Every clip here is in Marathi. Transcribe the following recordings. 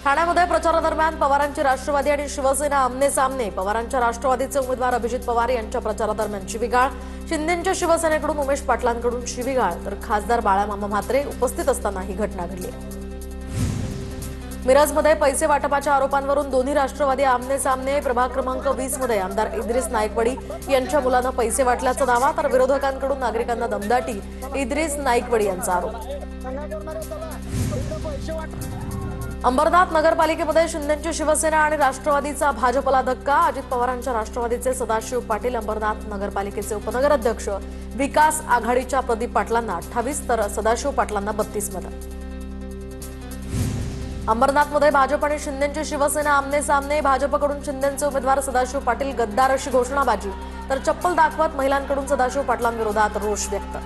ठाण्यामध्ये प्रचारादरम्यान पवारांची राष्ट्रवादी आणि शिवसेना आमने सामने। पवारांच्या राष्ट्रवादीचे उमेदवार अभिजित पवार यांच्या प्रचारादरम्यान शिवीगाळ। शिंदेंच्या शिवसेनेकडून उमेश पाटलांकडून शिवीगाळ तर खासदार बाळामामा म्हात्रे उपस्थित असताना ही घटना घडली। मिरजमध्ये पैसे वाटपाच्या आरोपांवरून दोन्ही राष्ट्रवादी आमने सामने। प्रभाग क्रमांक 20 मध्ये आमदार इद्रिस नाईकवडी यांच्या मुलांना पैसे वाटल्याचा दावा तर विरोधकांकडून नागरिकांना दमदाटी। इद्रिस नाईकवडी यांचा आरोप। अंबरनाथ नगरपालिकेमध्ये शिंदेंची शिवसेना आणि राष्ट्रवादीचा भाजपला धक्का। अजित पवारांच्या राष्ट्रवादीचे सदाशिव पाटील अंबरनाथ नगरपालिकेचे उपनगराध्यक्ष, विकास आघाडीच्या प्रदीप पाटलांना 28 तर सदाशिव पाटलांना 32 मतं। अंबरनाथमध्ये भाजप आणि शिंदेंची शिवसेना आमने सामने। भाजपकडून शिंदेंचे उमेदवार सदाशिव पाटील गद्दार अशी घोषणाबाजी तर चप्पल दाखवत महिलांकडून सदाशिव पाटलांविरोधात रोष व्यक्त।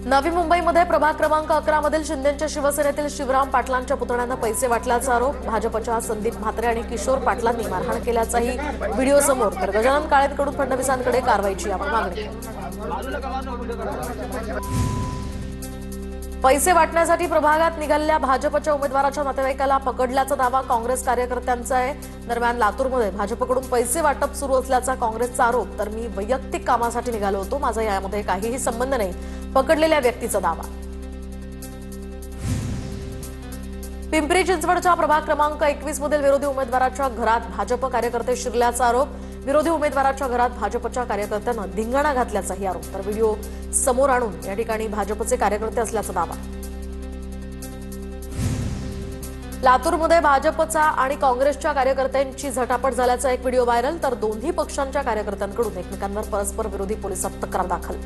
नवी मुंबईमध्ये प्रभाग क्रमांक 11 मधील शिंदेंच्या शिवसेनेतील शिवराम पाटलांच्या पुतण्यांना पैसे वाटल्याचा आरोप। भाजपच्या संदीप म्हात्रे आणि किशोर पाटलांनी मारहाण केल्याचाही व्हिडिओ समोर तर गजानन काळेंकडून फडणवीसांकडे कारवाईची आपण मागणी। पैसे वाटण्यासाठी प्रभागात निघालेल्या भाजपच्या उमेदवाराच्या नातेवाईकाला पकडल्याचा दावा काँग्रेस कार्यकर्त्यांचा आहे। दरम्यान लातूरमध्ये भाजपकडून पैसे वाटप सुरू असल्याचा काँग्रेसचा आरोप तर मी वैयक्तिक कामासाठी निघालो होतो, माझा यामध्ये काहीही संबंध नाही, पकडलेल्या व्यक्तीचा दावा। पिंपरी चिंचवडच्या प्रभाग क्रमांक 21 मधील विरोधी उमेदवाराच्या घरात भाजप कार्यकर्ते शिरल्याचा आरोप। विरोधी उमेदवाराच्या घरात भाजपच्या कार्यकर्त्यांना धिंगाणा घातल्याचाही आरोप तर व्हिडिओ समोर आणून या ठिकाणी भाजपचे कार्यकर्ते असल्याचा दावा। लातूरमध्ये भाजपचा आणि काँग्रेसच्या कार्यकर्त्यांची झटापट झाल्याचा एक व्हिडिओ व्हायरल तर दोन्ही पक्षांच्या कार्यकर्त्यांकडून एकमेकांवर परस्पर विरोधी पोलिसात तक्रार दाखल।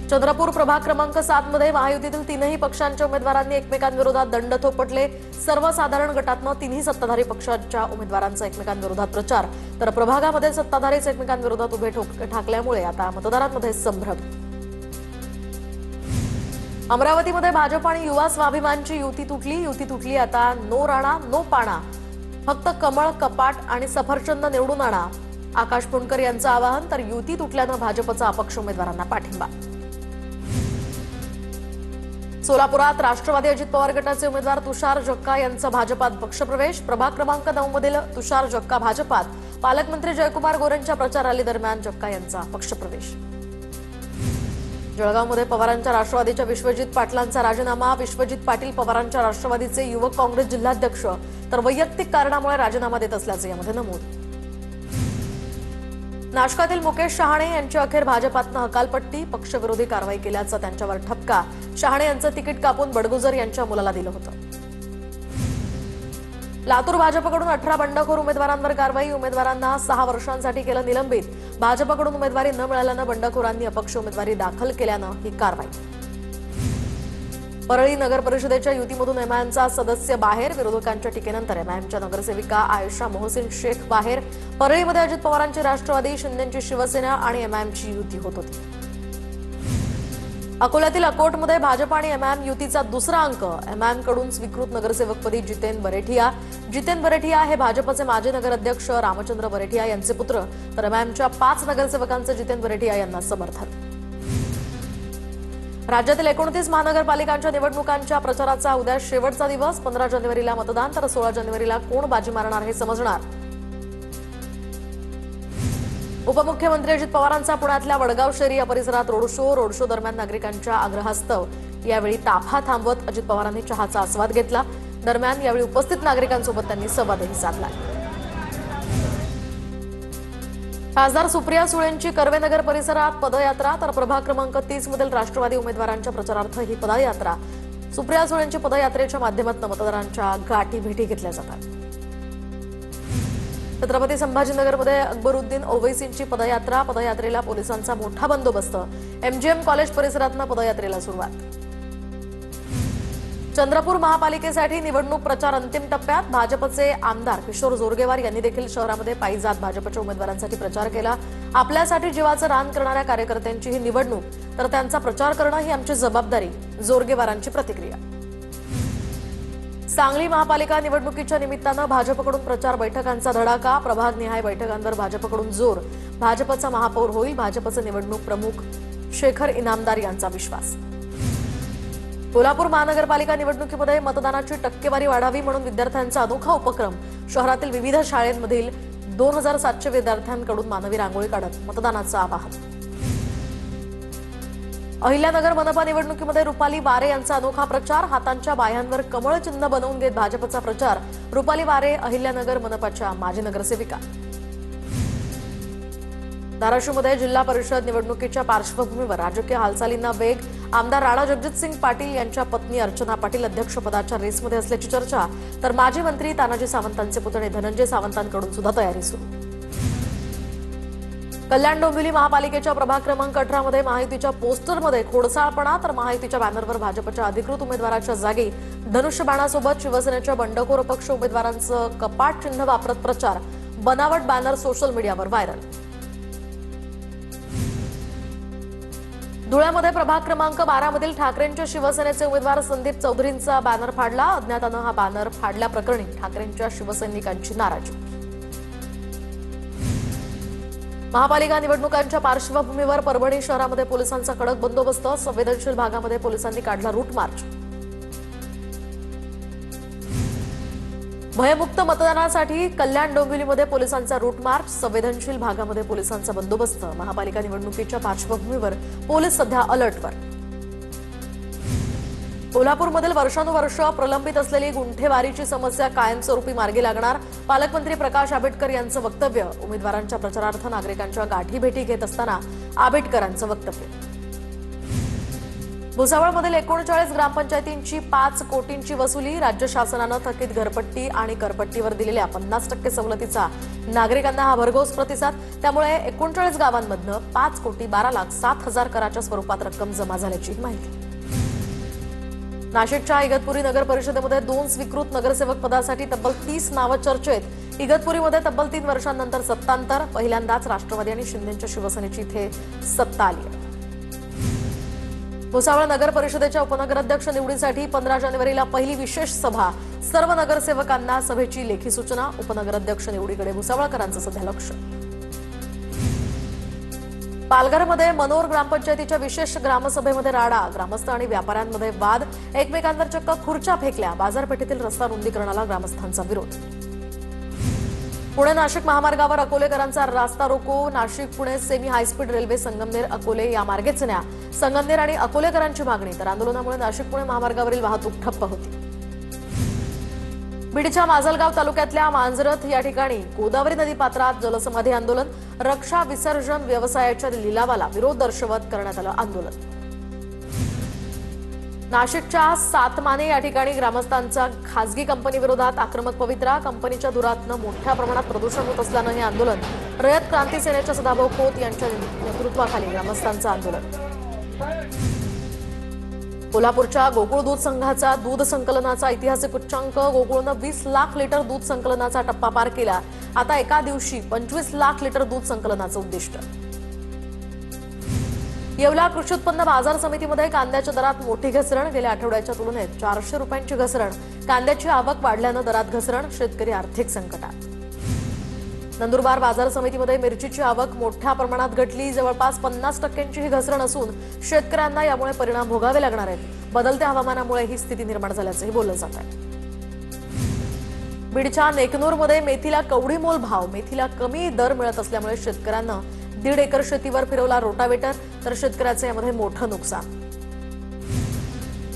चंद्रपूर प्रभाग क्रमांक 7 मध्ये महायुतीतील तीनही पक्षांच्या उमेदवारांनी एकमेकांविरोधात दंड थोपटले। सर्वसाधारण गटातनं तिन्ही सत्ताधारी पक्षांच्या उमेदवारांचा एकमेकांविरोधात प्रचार तर प्रभागामध्ये सत्ताधारीच एकमेकांविरोधात उभे ठाकल्यामुळे आता मतदारांमध्ये संभ्रम। अमरावतीमध्ये भाजप आणि युवा स्वाभिमानची युती तुटली आता नो राणा नो पाणा, फक्त कमळ, कपाट आणि सफरचंद निवडून आणा। आकाश पुणकर यांचं आवाहन तर युती तुटल्यानं भाजपचा अपक्ष उमेदवारांना पाठिंबा। सोलापुरात राष्ट्रवादी अजित पवार गटाचे उमेदवार तुषार जक्का यांचा भाजपात पक्षप्रवेश। प्रभाग क्रमांक 9 मधील तुषार जक्का भाजपात। पालकमंत्री जयकुमार गोरेंच्या प्रचार रॅलीदरम्यान जक्का यांचा पक्षप्रवेश। जळगावमध्ये पवारांच्या राष्ट्रवादीच्या विश्वजित पाटलांचा राजीनामा। विश्वजित पाटील पवारांच्या राष्ट्रवादीचे युवक काँग्रेस जिल्हाध्यक्ष तर वैयक्तिक कारणामुळे राजीनामा देत असल्याचे यामध्ये नमूद। नाशकातील मुकेश शहाणे यांची अखेर भाजपातनं हकालपट्टी, पक्षविरोधी कारवाई केल्याचा त्यांच्यावर ठपका। शहाणे यांचं तिकीट कापून बडगुजर यांच्या मुलाला दिलं होतं। लातूर भाजपकडून 18 बंडखोर उमेदवारांवर कारवाई। उमेदवारांना 6 वर्षांसाठी केलं निलंबित। भाजपकडून उमेदवारी न मिळाल्यानं बंडखोरांनी अपक्ष उमेदवारी दाखल केल्यानं ही कारवाई। परळी नगर परिषदेच्या युतीमधून एमआयएमचा सदस्य बाहेर। विरोधकांच्या टीकेनंतर एमआयएमच्या नगरसेविका आयशा मोहसिन शेख बाहेर। परळीमध्ये अजित पवारांची राष्ट्रवादी, शिंदेंची शिवसेना आणि एमआयएमची युती होत होती। अकोल्यातील अकोटमध्ये भाजप आणि एमआयएम युतीचा दुसरा अंक। एमआयएमकडून स्वीकृत नगरसेवकपदी जितेन बरेठिया। जितेन बरेठिया हे भाजपचे माजी नगराध्यक्ष रामचंद्र बरेठिया यांचे पुत्र तर एमआयएमच्या 5 नगरसेवकांचे जितेन बरेठिया यांना समर्थन। राज्यातील 29 महानगरपालिकांच्या निवडणुकांच्या प्रचाराचा उद्या शेवटचा दिवस। 15 जानेवारीला मतदान तर 16 जानेवारीला कोण बाजी मारणार हे समजणार। उपमुख्यमंत्री अजित पवारांचा पुण्यातल्या वडगाव शेरी या परिसरात रोड शो दरम्यान नागरिकांच्या आग्रहास्तव यावेळी ताफा थांबवत अजित पवारांनी चहाचा आस्वाद घेतला। दरम्यान यावेळी उपस्थित नागरिकांसोबत त्यांनी संवादही साधला। खासदार सुप्रिया सुळेंची कर्वेनगर परिसरात पदयात्रा तर प्रभाग क्रमांक 30 मधील राष्ट्रवादी उमेदवारांच्या प्रचारार्थ ही पदयात्रा। सुप्रिया सुळेंची पदयात्रेच्या माध्यमातून मतदारांच्या गाठी भेटी घेतल्या जातात। छत्रपती संभाजीनगरमध्ये अकबरुद्दीन ओवैसींची पदयात्रेला पोलिसांचा मोठा बंदोबस्त। एमजीएम कॉलेज परिसरातून पदयात्रेला सुरुवात। चंद्रपूर महापालिकेसाठी निवडणूक प्रचार अंतिम टप्प्यात। भाजपचे आमदार किशोर जोरगेवार यांनी देखील शहरामध्ये पायी जात भाजपच्या उमेदवारांसाठी प्रचार केला। आपल्यासाठी जीवाचं रान करणाऱ्या कार्यकर्त्यांची ही निवडणूक तर त्यांचा प्रचार करणं ही आमची जबाबदारी, जोरगेवारांची प्रतिक्रिया। सांगली महापालिका निवडणुकीच्या निमित्तानं भाजपकडून प्रचार बैठकांचा धडाका। प्रभागनिहाय बैठकांवर भाजपकडून जोर। भाजपचा महापौर होईल भाजपचे निवडणूक प्रमुख शेखर इनामदार यांचा विश्वास। कोल्हापूर महानगरपालिका निवडणुकीमध्ये मतदानाची टक्केवारी वाढावी म्हणून विद्यार्थ्यांचा अनोखा उपक्रम. शहरातील विविध शाळांमधील 2700 विद्यार्थ्यांकडून मानवी रांगोळी काढत मतदानाचं आवाहन. अहिल्यानगर मनपा निवडणुकीमध्ये रुपाली वारे यांचा अनोखा प्रचार. हातांच्या बाह्यांवर कमळ चिन्ह बनवून घेत भाजपचा प्रचार. रुपाली वारे अहिल्यानगर मनपाच्या माजी नगरसेविका. धाराशिवमध्ये जिल्हा परिषद निवडणुकीच्या पार्श्वभूमीवर राजकीय हालचालींना वेग. आमदार राणा जगजितसिंग पाटील यांच्या पत्नी अर्चना पाटील अध्यक्षपदाच्या रेसमध्ये असल्याची चर्चा. तर माजी मंत्री तानाजी सावंतांचे पुतणे धनंजय सावंतांकडून सुद्धा तयारी सुरू. कल्याण डोंबिवली महापालिकेच्या प्रभाग क्रमांक 18 मध्ये महायुतीच्या पोस्टरमध्ये खोडसाळपणा. तर महायुतीच्या बॅनरवर भाजपच्या अधिकृत उमेदवाराच्या जागी धनुष्यबाणासोबत शिवसेनेच्या बंडखोर अपक्ष उमेदवारांचं कपाट चिन्ह वापरत प्रचार. बनावट बॅनर सोशल मीडियावर व्हायरल. धुळ्यामध्ये प्रभाग क्रमांक 12 मधील ठाकरेंच्या शिवसेनेचे उमेदवार संदीप चौधरींचा बॅनर फाडला. अज्ञातानं हा बॅनर फाडल्याप्रकरणी ठाकरेंच्या शिवसैनिकांची नाराजी. महापालिका निवडणुकांच्या पार्श्वभूमीवर परभणी शहरामध्ये पोलिसांचा कडक बंदोबस्त. संवेदनशील भागामध्ये पोलिसांनी काढला रूट मार्च. भयमुक्त मतदानासाठी कल्याण डोंबिवलीमध्ये पोलिसांचा रूट मार्च. संवेदनशील भागामध्ये पोलिसांचा बंदोबस्त. महापालिका निवडणुकीच्या पार्श्वभूमीवर पोलीस सध्या अलर्टवर. कोल्हापूरमधील वर्षानुवर्ष प्रलंबित असलेली गुंठेवारीची समस्या कायमस्वरूपी मार्गी लागणार. पालकमंत्री प्रकाश आंबेडकर यांचं वक्तव्य. उमेदवारांच्या प्रचारार्थ नागरिकांच्या गाठीभेटी घेत असताना आंबेडकरांचं वक्तव्य. भुसावळमधील 39 ग्रामपंचायतींची 5 कोटींची वसुली. राज्य शासनानं थकीत घरपट्टी आणि करपट्टीवर दिलेल्या 50% सवलतीचा नागरिकांना हा भरघोस प्रतिसाद. त्यामुळे 39 गावांमधनं 5,12,07,000 कराच्या स्वरूपात रक्कम जमा झाल्याची माहिती. नाशिकच्या इगतपुरी नगर परिषदेमध्ये 2 स्वीकृत नगरसेवक पदासाठी तब्बल 30 नावं चर्चेत. इगतपुरीमध्ये तब्बल 3 वर्षांनंतर सत्तांतर. पहिल्यांदाच राष्ट्रवादी आणि शिंदेच्या शिवसेनेची इथे सत्ता आली. भुसावळ नगर परिषदेच्या उपनगराध्यक्ष निवडीसाठी 15 जानेवारीला पहिली विशेष सभा. सर्व नगरसेवकांना सभेची लेखी सूचना. उपनगराध्यक्ष निवडीकडे भुसावळकरांचं सध्या लक्ष. पालघरमध्ये मनोर ग्रामपंचायतीच्या विशेष ग्रामसभेमध्ये राडा. ग्रामस्थ आणि व्यापाऱ्यांमध्ये वाद. एकमेकांवर चक्क खुर्च्या फेकल्या. बाजारपेठेतील रस्ता रुंदीकरणाला ग्रामस्थांचा विरोध. पुणे नाशिक महामार्गावर अकोलेकरांचा रास्ता रोको. Nashik Pune semi high speed railway Sangamner Akole या मार्गेच न्या. संगमनेर आणि अकोलेकरांची मागणी. तर आंदोलनामुळे नाशिक पुणे महामार्गावरील वाहतूक ठप्प होती. बीडच्या माजलगाव तालुक्यातल्या मांजरथ या ठिकाणी गोदावरी नदी पात्रात जलसमाधी आंदोलन. रक्षा विसर्जन व्यवसायाच्या लिलावाला विरोध दर्शवत करण्यात आलं आंदोलन. नाशिकच्या सातमाने या ठिकाणी ग्रामस्थांचा खासगी कंपनी विरोधात आक्रमक पवित्रा. कंपनीच्या धुरातनं मोठ्या प्रमाणात प्रदूषण होत असल्यानं हे आंदोलन. रयत क्रांती सेनेच्या सदाभाऊ खोत यांच्या नेतृत्वाखाली ग्रामस्थांचं आंदोलन. कोल्हापूरच्या गोकुळ दूध संघाचा दूध संकलनाचा ऐतिहासिक उच्चांक. गोकुळनं 20 लाख लिटर दूध संकलनाचा टप्पा पार केला. आता एका दिवशी 25 लाख लिटर दूध संकलनाचं उद्दिष्ट. येवला कृषी उत्पन्न बाजार समितीमध्ये कांद्याच्या दरात मोठी घसरण. गेल्या आठवड्याच्या तुलनेत 400 रुपयांची घसरण. कांद्याची आवक वाढल्यानं दरात घसरण. शेतकरी आर्थिक संकटात. नंदुरबार बाजार समितीमध्ये मिरचीची आवक मोठ्या प्रमाणात घटली. जवळपास 50% ही घसरण असून शेतकऱ्यांना यामुळे परिणाम भोगावे लागणार आहेत. बदलत्या हवामानामुळे ही स्थिती निर्माण झाल्याचंही बोललं जात आहे. बीडच्या नेकनूरमध्ये मेथीला कवडी मोल भाव. मेथीला कमी दर मिळत असल्यामुळे शेतकऱ्यांना 1.5 एकर शेतीवर फिरवला रोटावेटर. तर शेतकऱ्याचं यामध्ये मोठं नुकसान.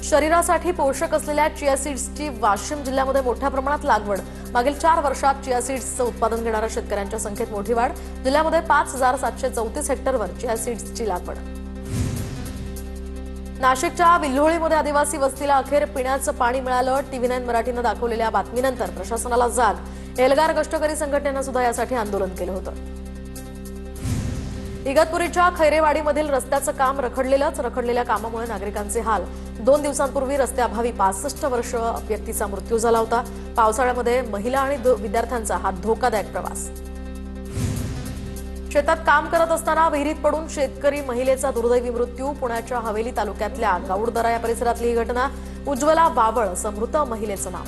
शरीरासाठी पोषक असलेल्या चिया सीड्सची वाशिम जिल्ह्यामध्ये मोठ्या प्रमाणात लागवड. मागील 4 वर्षात चिया सीड्सचं उत्पादन घेणाऱ्या शेतकऱ्यांच्या संख्येत मोठी वाढ. जिल्ह्यामध्ये 5,734 हेक्टरवर चिया सीड्सची लागवड. नाशिकच्या विल्होळीमध्ये आदिवासी वस्तीला अखेर पिण्याचं पाणी मिळालं. TV9 मराठीनं दाखवलेल्या बातमीनंतर प्रशासनाला जाग. एल्गार कष्टकरी संघटनेनं सुद्धा यासाठी आंदोलन केलं होतं. इगतपुरीच्या खैरेवाडीमधील रस्त्याचं काम रखडलेलंच. रखडलेल्या कामामुळे नागरिकांचे हाल. 2 दिवसांपूर्वी रस्त्याअभावी 65 वर्ष व्यक्तीचा मृत्यू झाला होता. पावसाळ्यामध्ये महिला आणि विद्यार्थ्यांचा हा धोकादायक प्रवास. शेतात काम करत असताना विहिरीत पडून शेतकरी महिलेचा दुर्दैवी मृत्यू. पुण्याच्या हवेली तालुक्यातल्या गाऊडदरा या परिसरातली ही घटना. उज्ज्वला वावळ असं मृत महिलेचं नाव.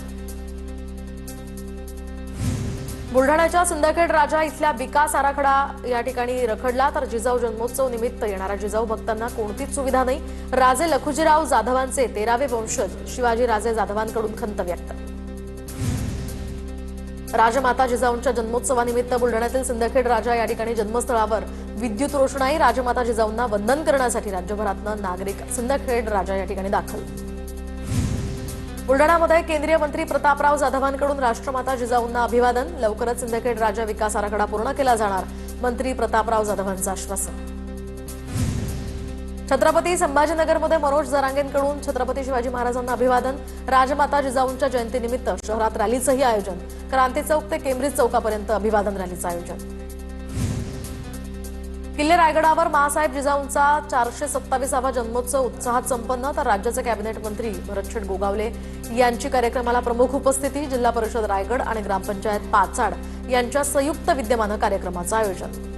बुलढाण्याच्या सिंदखेड राजा इथल्या विकास आराखडा या ठिकाणी रखडला, तर जिजाऊ जन्मोत्सव निमित्त येणाऱ्या जिजाऊ भक्तांना कोणतीच सुविधा नाही. राजे लखुजीराव जाधवांचे 13वे वंशज शिवाजी राजे जाधवांकडून खंत व्यक्त. राजमाता जिजाऊंच्या जन्मोत्सवानिमित्त बुलढाण्यातील सिंदखेड राजा या ठिकाणी जन्मस्थळावर विद्युत रोषणाई. राजमाता जिजाऊंना वंदन करण्यासाठी राज्यभरातून नागरिक सिंदखेड राजा या ठिकाणी दाखल. बुलढाण्यामध्ये केंद्रीय मंत्री प्रतापराव जाधवांकडून राष्ट्रमाता जिजाऊंना अभिवादन. लवकरच सिंदखेड राजा विकास आराखडा पूर्ण केला जाणार, मंत्री प्रतापराव जाधवांचं आश्वासन. छत्रपती संभाजीनगरमध्ये मनोज जरांगेंकडून छत्रपती शिवाजी महाराजांना अभिवादन. राजमाता जिजाऊंच्या जयंतीनिमित्त शहरात रॅलीचंही आयोजन. क्रांती चौक ते केम्ब्रिज चौकापर्यंत अभिवादन रॅलीचं आयोजन. किल्ले रायगडावर माँसाहेब जिजाऊंचा 427वा जन्मोत्सव उत्साहात संपन्न, तर राज्याचे कॅबिनेट मंत्री भरतशेठ गोगावले यांची कार्यक्रमाला प्रमुख उपस्थिती. जिल्हा परिषद रायगड आणि ग्रामपंचायत पाचाड यांच्या संयुक्त विद्यमानं कार्यक्रमाचं आयोजन.